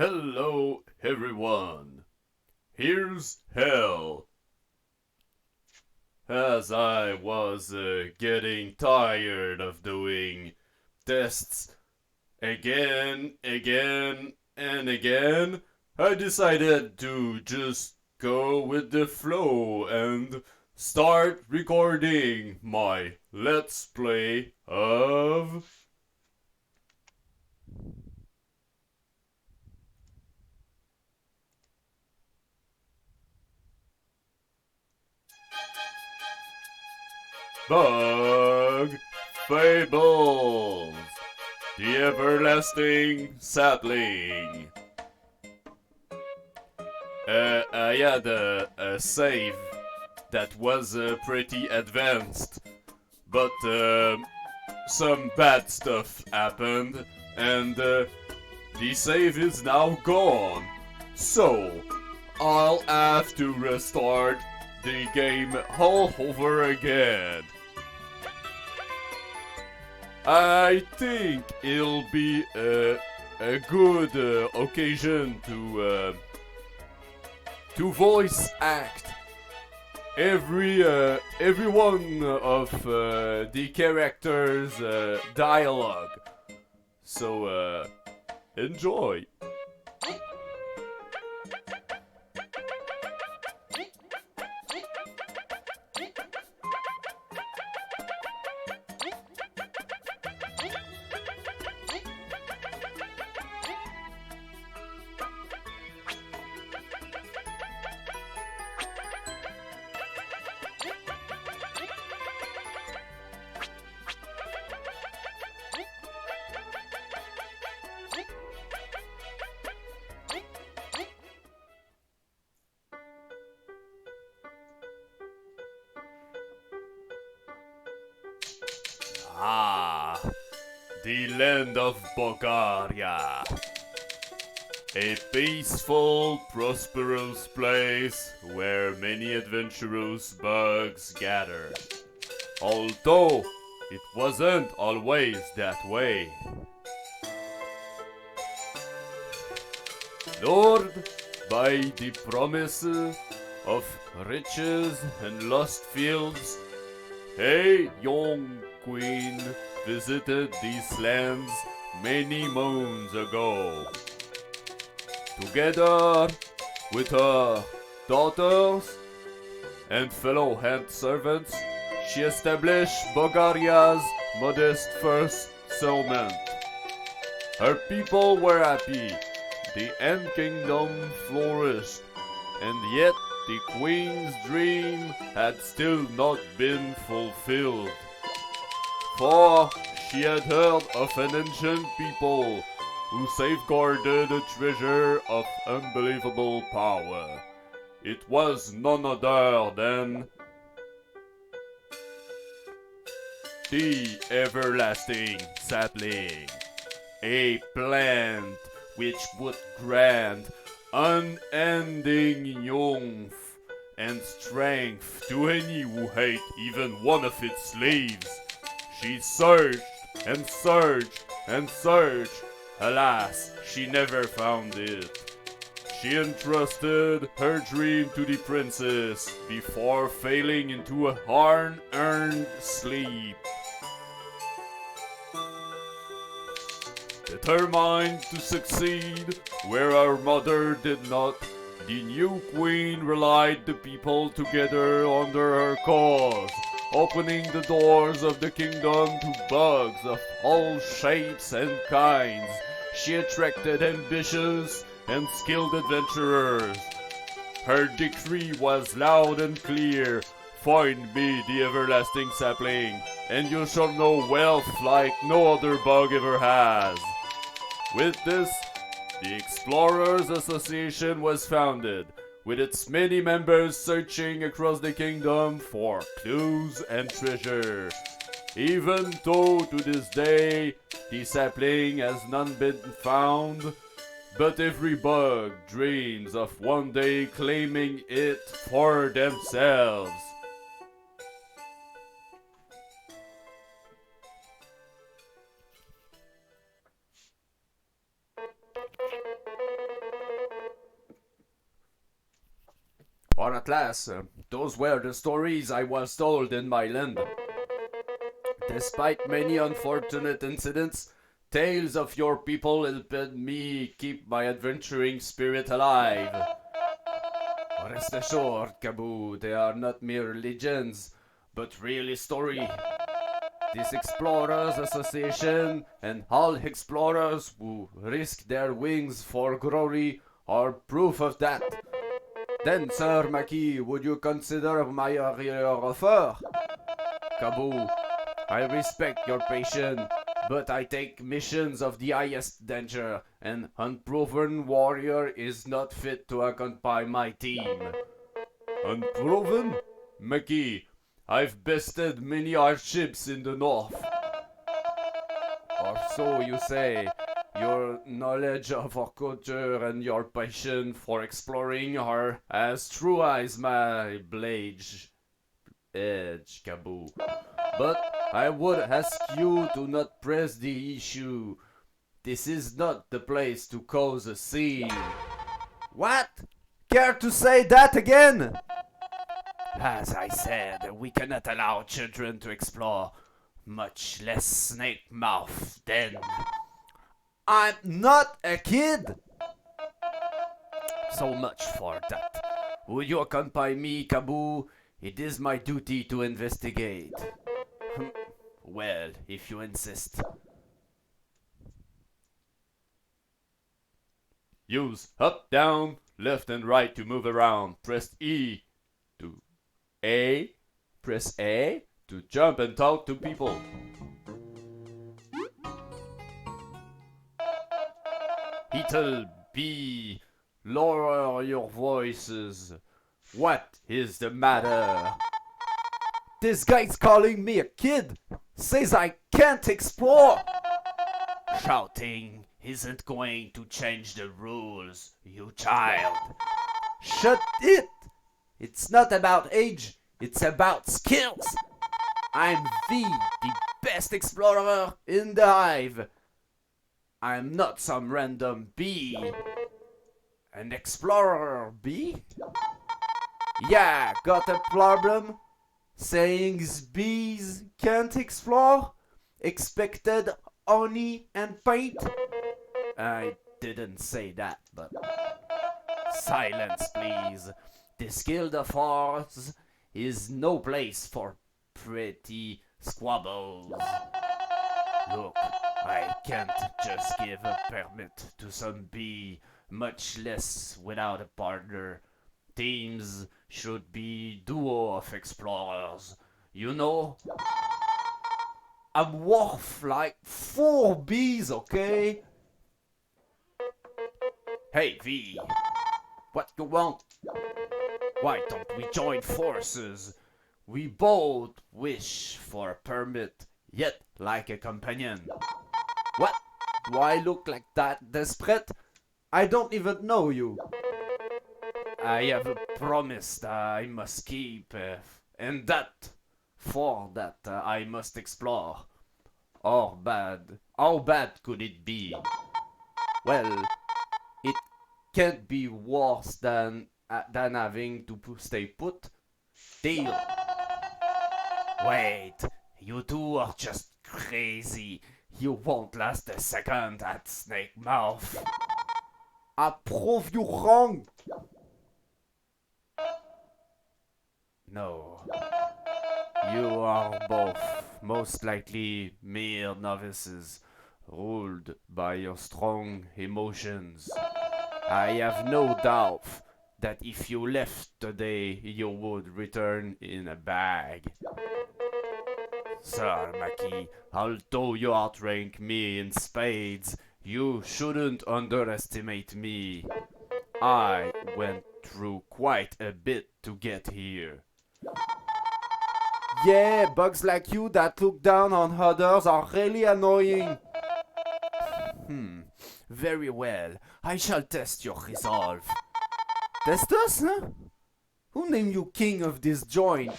Hello, everyone. Here's hell. As I was getting tired of doing tests again, and again, I decided to just go with the flow and start recording my Let's Play of Bug Fables, the everlasting sapling. I had a save that was pretty advanced, but some bad stuff happened, and the save is now gone. So, I'll have to restart the game all over again. I think it'll be a good occasion to voice act every one of the characters' dialogue. So enjoy. Ah, the land of Bulgaria. A peaceful, prosperous place where many adventurous bugs gather. Although it wasn't always that way. Lured by the promise of riches and lost fields, a young queen visited these lands many moons ago. Together with her daughters and fellow hand servants, she established Bulgaria's modest first settlement. Her people were happy, the end kingdom flourished, and yet the queen's dream had still not been fulfilled. For she had heard of an ancient people who safeguarded a treasure of unbelievable power. It was none other than the everlasting sapling, a plant which would grant unending youth and strength to any who hate even one of its leaves. She searched and searched and searched. Alas, she never found it. She entrusted her dream to the princess before failing into a hard-earned sleep. Determined to succeed where her mother did not, the new queen rallied the people together under her cause, opening the doors of the kingdom to bugs of all shapes and kinds. She attracted ambitious and skilled adventurers. Her decree was loud and clear: find me the everlasting sapling, and you shall know wealth like no other bug ever has. With this, the Explorers Association was founded, with its many members searching across the kingdom for clues and treasure. Even though to this day the sapling has not been found, but every bug dreams of one day claiming it for themselves. for at last. Those were the stories I was told in my land. Despite many unfortunate incidents, tales of your people helped me keep my adventuring spirit alive. Rest assured, Kaboo, they are not mere legends, but really story. This Explorers Association and all explorers who risk their wings for glory are proof of that. Then, Sir Maki, would you consider my earlier offer? Kaboo, I respect your patience, but I take missions of the highest danger, and unproven warrior is not fit to accompany my team. Unproven? Maki, I've bested many hardships in the north. Or so you say. Your knowledge of our culture and your passion for exploring are as true as my blade edge, Kaboo. But I would ask you to not press the issue. This is not the place to cause a scene. What? Care to say that again? As I said, we cannot allow children to explore, much less snake mouth then. I'm not a kid! So much for that. Would you accompany me, Kaboo? It is my duty to investigate. Well, if you insist. Use up, down, left and right to move around. Press E to A. Press A to jump and talk to people. It'll be lower your voices. What is the matter? This guy's calling me a kid. Says I can't explore. Shouting isn't going to change the rules, you child. Shut it! It's not about age, it's about skills. I'm the best explorer in the hive. I'm not some random bee. An explorer bee? Yeah, got a problem? Saying bees can't explore? Expected honey and paint? I didn't say that, but... Silence, please. This guild of ours is no place for pretty squabbles. Look, I can't just give a permit to some bee, much less without a partner. Teams should be duo of explorers, you know? I'm worth like 4 bees, okay? Hey V, what you want? Why don't we join forces? We both wish for a permit, yet like a companion. What? Do I look like that desperate? I don't even know you. I have a promise that I must keep, and for that I must explore. How bad could it be? Well, it can't be worse than having to stay put. Deal. Wait, you two are just crazy. You won't last a second at Snake Mouth. I prove you wrong. No. You are both most likely mere novices, ruled by your strong emotions. I have no doubt that if you left today, you would return in a bag. Sir Maki, although you outrank me in spades, you shouldn't underestimate me. I went through quite a bit to get here. Yeah, bugs like you that look down on others are really annoying. Very well. I shall test your resolve. Test us, huh? Who named you king of this joint?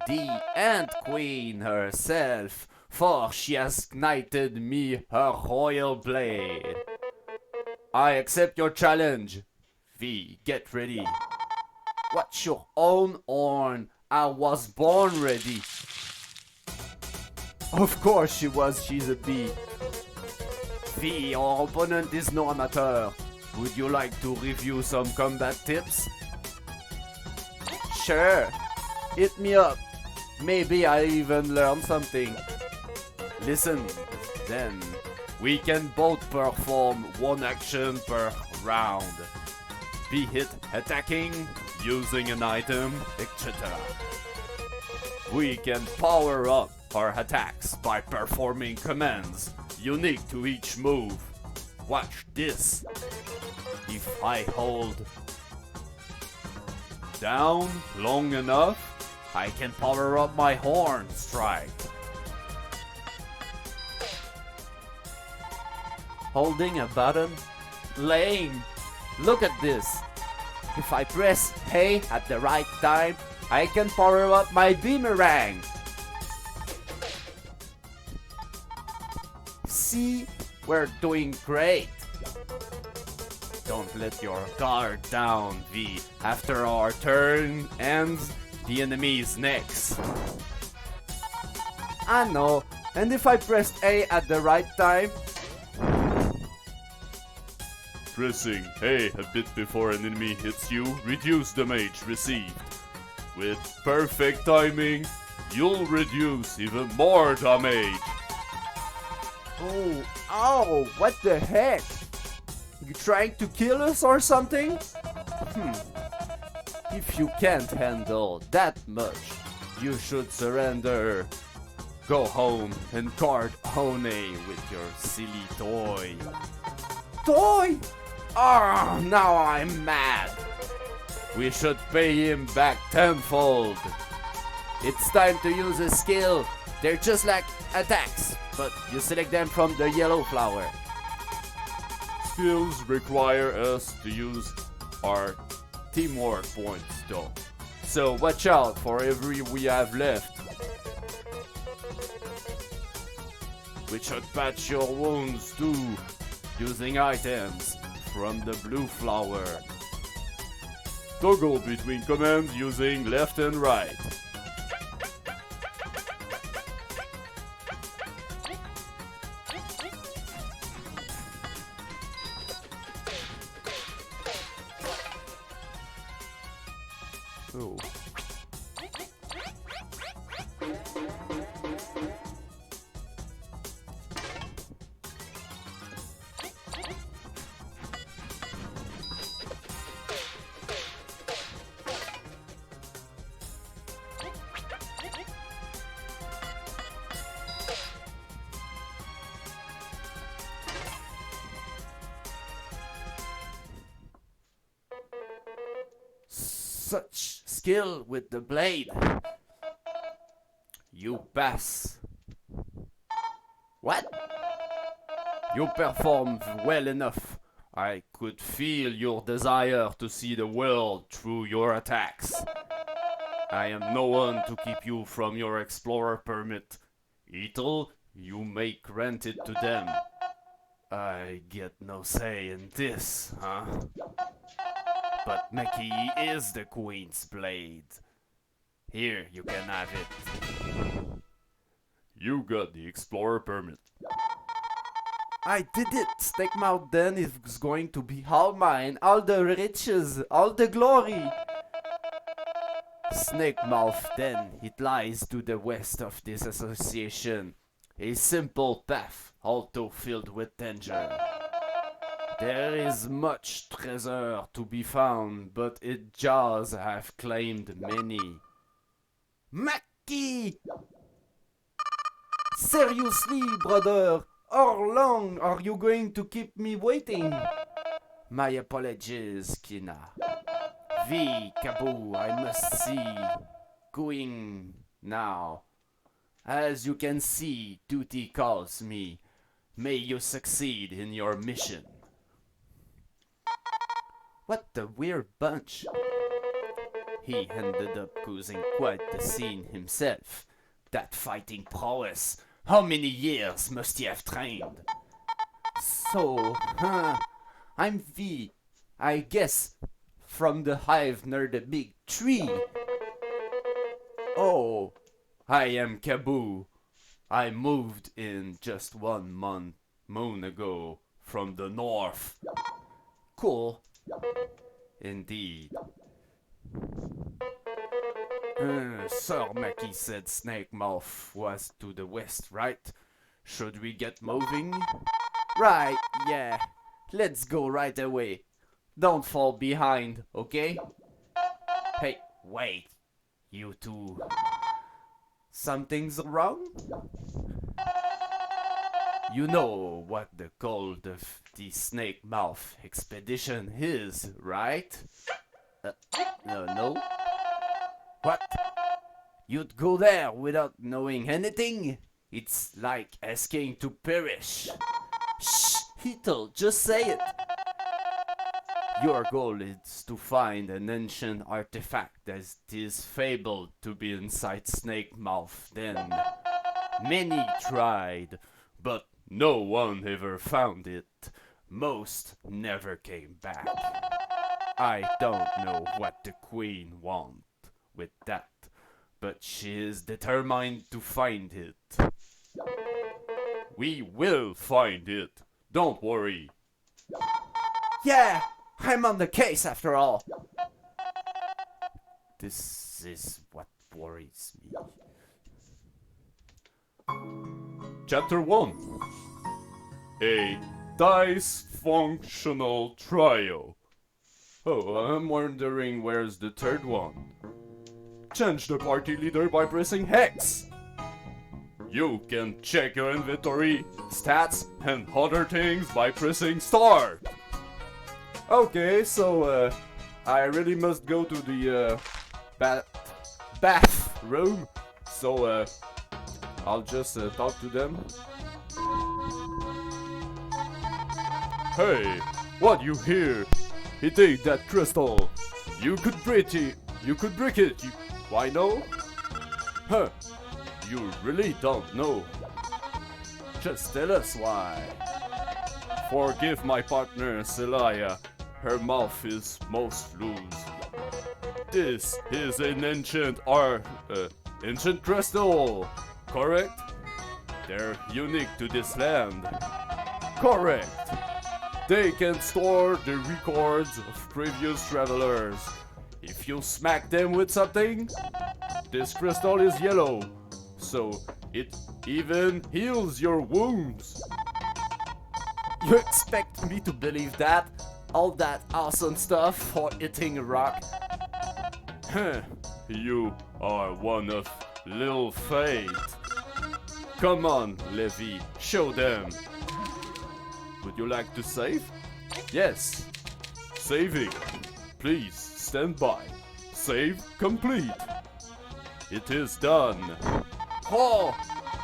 The Ant Queen herself, for she has knighted me her royal blade. I accept your challenge. V, get ready. What's your own horn? I was born ready. Of course she's a bee. V, your opponent is no amateur. Would you like to review some combat tips? Sure. Hit me up. Maybe I even learn something. Listen, then. We can both perform one action per round. Be it attacking, using an item, etc. We can power up our attacks by performing commands unique to each move. Watch this. If I hold down long enough, I can power up my horn strike. Holding a button? Lame. Look at this. If I press A at the right time, I can power up my boomerang. See? We're doing great. Don't let your guard down, V. After our turn ends, the enemy is next. I know. And if I pressed A at the right time? Pressing A a bit before an enemy hits you, reduce damage received. With perfect timing, you'll reduce even more damage. Oh, ow, what the heck? You trying to kill us or something? If you can't handle that much, you should surrender. Go home and guard Hone with your silly toy. Toy? Ah, now I'm mad. We should pay him back tenfold. It's time to use a skill. They're just like attacks, but you select them from the yellow flower. Skills require us to use our teamwork points though. So watch out for every we have left. We should patch your wounds too, using items from the blue flower. Toggle between commands using left and right. Oh. Such skill with the blade. You pass. What? You performed well enough. I could feel your desire to see the world through your attacks. I am no one to keep you from your explorer permit. Ethel, you may grant it to them. I get no say in this, huh? But Meki is the Queen's blade. Here, you can have it. You got the explorer permit. I did it! Snake Mouth then is going to be all mine, all the riches, all the glory! Snake Mouth then, it lies to the west of this association. A simple path, although filled with danger. There is much treasure to be found, but its jaws have claimed many. Maki! Seriously, brother, how long are you going to keep me waiting? My apologies, Kina. V, Kabu, I must see. Going now. As you can see, duty calls me. May you succeed in your mission. What a weird bunch. He ended up causing quite the scene himself. That fighting prowess. How many years must he have trained? So, I'm V. I guess from the hive near the big tree. Oh, I am Kaboo. I moved in just 1 moon ago from the north. Cool. Indeed. Sir Mackie said Snake Mouth was to the west, right? Should we get moving? Right, yeah. Let's go right away. Don't fall behind, okay? Hey, wait. You two. Something's wrong? You know what the goal of the Snake Mouth expedition is, right? No? What? You'd go there without knowing anything? It's like asking to perish. Shh, Heatle, just say it. Your goal is to find an ancient artifact that is fabled to be inside Snake Mouth. Then many tried, but no one ever found it. Most never came back. I don't know what the Queen wants with that, but she is determined to find it. We will find it. Don't worry. Yeah, I'm on the case after all. This is what worries me. Chapter 1. A dysfunctional trio. Oh, I'm wondering where's the third one. Change the party leader by pressing Hex. You can check your inventory, stats, and other things by pressing Start. Okay, so I really must go to the bathroom. So I'll just talk to them. Hey, what you hear? He take that crystal. You could break it. Why no? Huh? You really don't know. Just tell us why. Forgive my partner Celia. Her mouth is most loose. This is an ancient crystal, correct? They're unique to this land. Correct. They can store the records of previous travelers. If you smack them with something, this crystal is yellow, so it even heals your wounds. You expect me to believe that? All that awesome stuff for hitting a rock? You are one of Lil Fate. Come on, Levi, show them. Would you like to save? Yes. Saving. Please stand by. Save complete. It is done. Oh,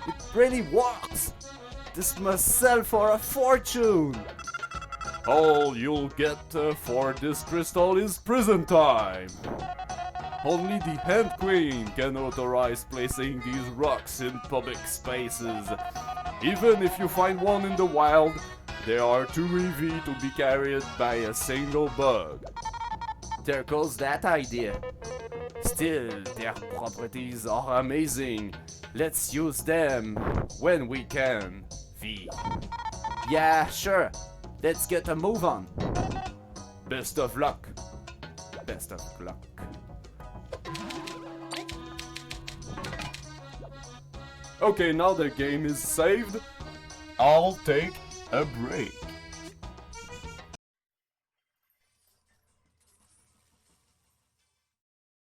it really works. This must sell for a fortune. All you'll get for this crystal is prison time. Only the Hand Queen can authorize placing these rocks in public spaces. Even if you find one in the wild, they are too heavy to be carried by a single bug. There goes that idea. Still, their properties are amazing. Let's use them when we can. V. Yeah, sure. Let's get a move on. Best of luck. Best of luck. Okay, now the game is saved. I'll take a break.